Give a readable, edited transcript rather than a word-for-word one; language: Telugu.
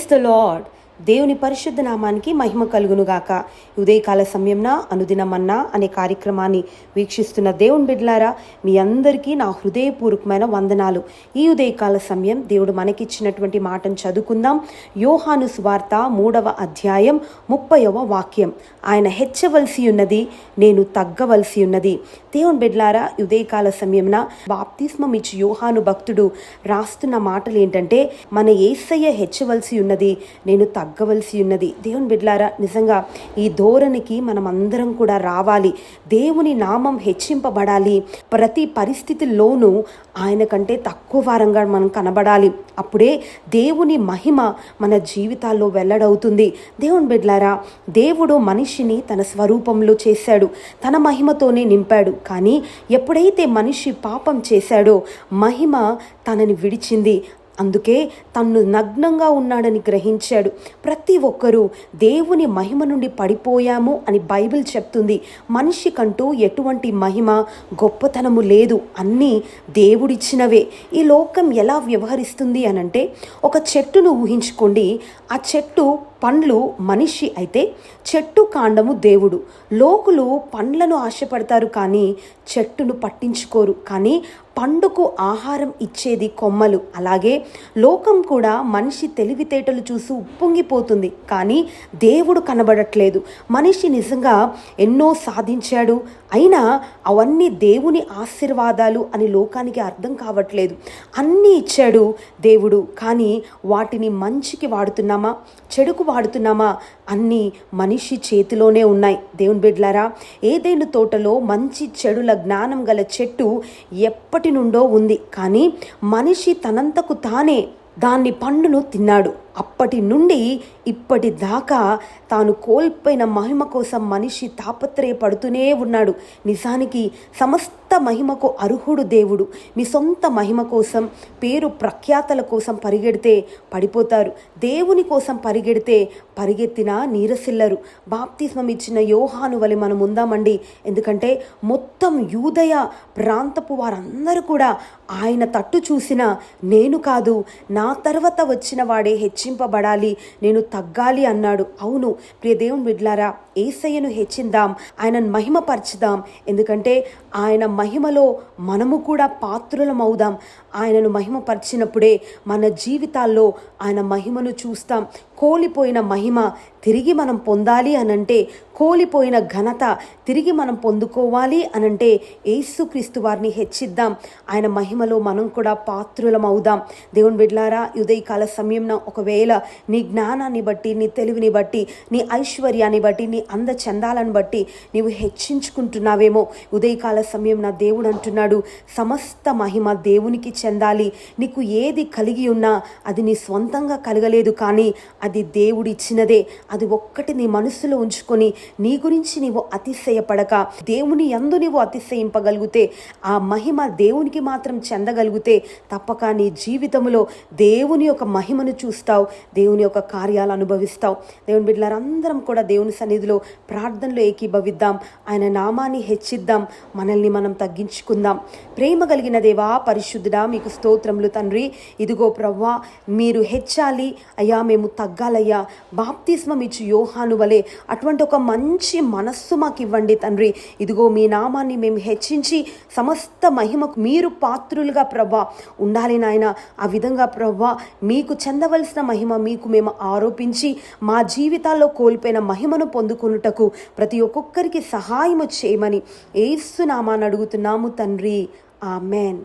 Praise the lord. దేవుని పరిశుద్ధ నామానికి మహిమ కలుగునుగాక. ఉదయకాల సమయంన అనుదినమన్నా అనే కార్యక్రమాన్ని వీక్షిస్తున్న దేవుని బిడ్డలారా, మీ అందరికీ నా హృదయపూర్వకమైన వందనాలు. ఈ ఉదయకాల సమయం దేవుడు మనకిచ్చినటువంటి మాటను చదువుకుందాం. యోహాను సువార్త 3వ అధ్యాయం 30వ వాక్యం. ఆయన హెచ్చవలసి ఉన్నది, నేను తగ్గవలసి ఉన్నది. దేవుని బిడ్డలారా, ఉదయకాల సమయంన బాప్తిస్మం ఇచ్చి యోహాను భక్తుడు రాస్తున్న మాటలు ఏంటంటే, మన యేసయ్య హెచ్చవలసి ఉన్నది, నేను తగ్గవలసి ఉన్నది. దేవుని బిడ్డలారా, నిజంగా ఈ ధోరణికి మనం అందరం కూడా రావాలి. దేవుని నామం హెచ్చింపబడాలి. ప్రతి పరిస్థితుల్లోనూ ఆయన కంటే తక్కువ వారంగా మనం కనబడాలి. అప్పుడే దేవుని మహిమ మన జీవితాల్లో వెల్లడవుతుంది. దేవుని బిడ్డలారా, దేవుడు మనిషిని తన స్వరూపంలో చేశాడు, తన మహిమతోనే నింపాడు. కానీ ఎప్పుడైతే మనిషి పాపం చేశాడో మహిమ తనని విడిచింది. అందుకే తన్ను నగ్నంగా ఉన్నాడని గ్రహించాడు. ప్రతి ఒక్కరూ దేవుని మహిమ నుండి పడిపోయాము అని బైబిల్ చెప్తుంది. మనిషికంటూ ఎటువంటి మహిమ గొప్పతనము లేదు, అన్నీ దేవుడిచ్చినవే. ఈ లోకం ఎలా వ్యవహరిస్తుంది అనంటే, ఒక చెట్టును ఊహించుకోండి. ఆ చెట్టు పండ్లు మనిషి అయితే చెట్టు కాండము దేవుడు. లోకులు పండ్లను ఆశపడతారు కానీ చెట్టును పట్టించుకోరు. కానీ పండుకు ఆహారం ఇచ్చేది కొమ్మలు. అలాగే లోకం కూడా మనిషి తెలివితేటలు చూసి ఉప్పొంగిపోతుంది, కానీ దేవుడు కనబడట్లేదు. మనిషి నిజంగా ఎన్నో సాధించాడు, అయినా అవన్నీ దేవుని ఆశీర్వాదాలు అని లోకానికి అర్థం కావట్లేదు. అన్నీ ఇచ్చాడు దేవుడు, కానీ వాటిని మంచికి వాడుతున్నామా, చెడుకు వాడుతున్నామా, అన్నీ మనిషి చేతిలోనే ఉన్నాయి. దేవుని బిడ్డలారా, ఏదైనా తోటలో మంచి చెడుల జ్ఞానం గల చెట్టు ఎప్పటి నుండో ఉంది, కానీ మనిషి తనంతకు తానే దాన్ని పండును తిన్నాడు. అప్పటి నుండి ఇప్పటి దాకా తాను కోల్పోయిన మహిమ కోసం మనిషి తాపత్రయపడుతూనే ఉన్నాడు. నిజానికి సమస్త మహిమకు అర్హుడు దేవుడు. మీ సొంత మహిమ కోసం, పేరు ప్రఖ్యాతల కోసం పరిగెడితే పడిపోతారు. దేవుని కోసం పరిగెడితే పరిగెత్తినా నీరసిల్లరు. బాప్తిస్మం ఇచ్చిన యోహాను వలె మనం ఉందామండి. ఎందుకంటే మొత్తం యూదయ ప్రాంతపు వారందరూ కూడా ఆయన తట్టు చూసినా, నేను కాదు, నా తర్వాత వచ్చిన వాడే హెచ్చింపబడాలి, నేను తగ్గాలి అన్నాడు. అవును ప్రియ దేవుని బిడ్డలారా, యేసయ్యను హెచ్చిందాం, ఆయనను మహిమపరచుదాం. ఎందుకంటే ఆయన మహిమలో మనము కూడా పాత్రులమవుదాం. ఆయనను మహిమపరిచినప్పుడే మన జీవితాల్లో ఆయన మహిమను చూస్తాం. కోల్పోయిన మహిమ తిరిగి మనం పొందాలి అనంటే, కోల్పోయిన ఘనత తిరిగి మనం పొందుకోవాలి అనంటే యేసుక్రీస్తు వారిని హెచ్చిద్దాం. ఆయన మహిమలో మనం కూడా పాత్రులం అవుదాం. దేవుని బిడ్డలారా, ఉదయకాల సమయంన ఒకవేళ నీ జ్ఞానాన్ని బట్టి, నీ తెలివిని బట్టి, నీ ఐశ్వర్యాన్ని బట్టి, నీ అందచందాలను బట్టి నీవు హెచ్చించుకుంటున్నావేమో. ఉదయకాల సమయం నా దేవుడు అంటున్నాడు, సమస్త మహిమ దేవునికి చెందాలి. నీకు ఏది కలిగి ఉన్నా అది నీ స్వంతంగా కలగలేదు, కానీ అది దేవుడిచ్చినదే. అది ఒక్కటి నీ మనసులో ఉంచుకొని నీ గురించి నీవు అతిశయపడక, దేవుని యందు నీవు అతిశయింపగలిగితే, ఆ మహిమ దేవునికి మాత్రం చెందగలిగితే తప్పక నీ జీవితంలో దేవుని యొక్క మహిమను చూస్తావు, దేవుని యొక్క కార్యాలు అనుభవిస్తావు. దేవుని బిడ్డలందరం కూడా దేవుని సన్నిధిలో ప్రార్థనలో ఏకీభవిద్దాం. ఆయన నామాన్ని హెచ్చిద్దాం, మనల్ని మనం తగ్గించుకుందాం. ప్రేమ కలిగిన దేవా, పరిశుద్ధుడా, మీకు స్తోత్రములు తండ్రి. ఇదిగో ప్రవ్వా, మీరు హెచ్చాలి అయ్యా, మేము తగ్గాలయ్యా. బాప్తిస్మం ఇచ్చి యోహాను వలె అటువంటి ఒక మంచి మనస్సు మాకు ఇవ్వండి తండ్రి. ఇదిగో మీ నామాన్ని మేము హెచ్చించి సమస్త మహిమకు మీరు పాత్రులుగా ప్రవ్వా ఉండాలి నాయన. ఆ విధంగా ప్రవ్వా మీకు చెందవలసిన మహిమ మీకు మేము ఆరోపించి మా జీవితాల్లో కోల్పోయిన మహిమను పొందుకొనుటకు ప్రతి ఒక్కొక్కరికి సహాయము చేయమని యేసు నామాన్ని అడుగుతున్నాము తండ్రి. ఆమెన్.